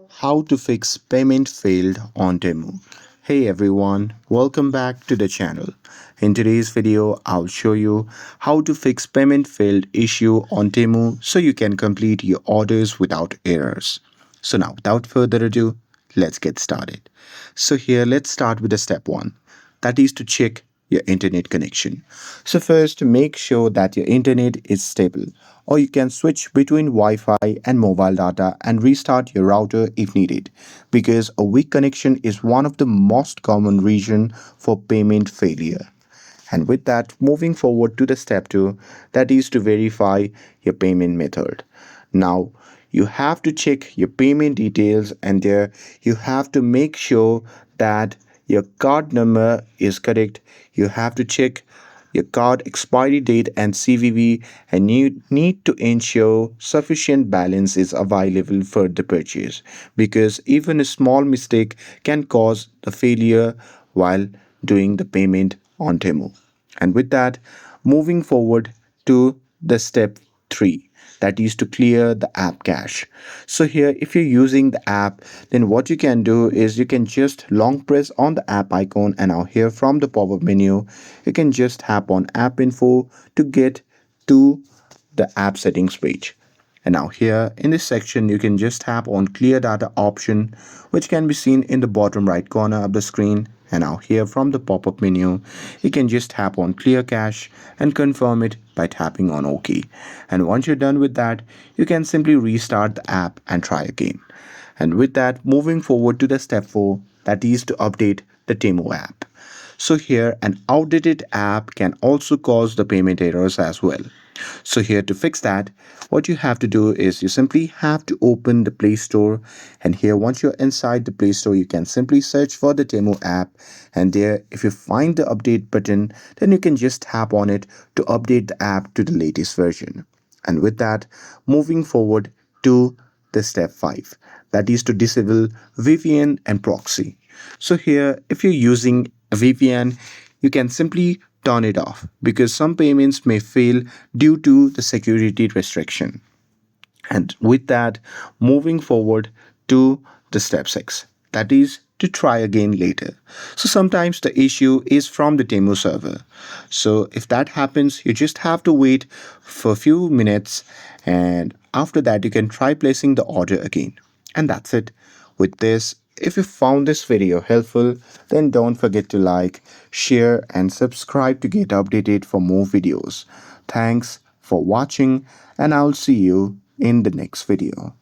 How to fix payment failed on Temu. Hey everyone, welcome back to the channel. In today's video, I'll show you how to fix payment failed issue on Temu so you can complete your orders without errors. So now, without further ado, let's get started. So here, let's start with the step 1. That is to check your internet connection. So first, make sure that your internet is stable, or you can switch between Wi-Fi and mobile data and restart your router if needed, because a weak connection is one of the most common reason for payment failure. And with that, moving forward to the step 2, that is to verify your payment method. Now, you have to check your payment details, and there you have to make sure that your card number is correct. You have to check your card expiry date and CVV, and you need to ensure sufficient balance is available for the purchase, because even a small mistake can cause the failure while doing the payment on Temu. And with that, moving forward to the step 3, that is to clear the app cache. So here, if you're using the app, then what you can do is you can just long press on the app icon, and now here from the pop-up menu you can just tap on app info to get to the app settings page. And now here in this section, you can just tap on clear data option, which can be seen in the bottom right corner of the screen. And now here from the pop-up menu, you can just tap on clear cache and confirm it by tapping on OK. And once you're done with that, you can simply restart the app and try again. And with that, moving forward to the step 4, that is to update the Temu app. So here, an outdated app can also cause the payment errors as well. So here, to fix that, what you have to do is you simply have to open the Play Store, and here once you're inside the Play Store, you can simply search for the Temu app, and there if you find the update button, then you can just tap on it to update the app to the latest version. And with that, moving forward to the step 5, that is to disable VPN and proxy. So here, if you're using a VPN, you can simply turn it off, because some payments may fail due to the security restriction. And with that, moving forward to the step 6, that is to try again later. So sometimes the issue is from the Temu server. So if that happens, you just have to wait for a few minutes, and after that you can try placing the order again. And that's it. With this, if you found this video helpful, then don't forget to like, share and subscribe to get updated for more videos. Thanks for watching, and I'll see you in the next video.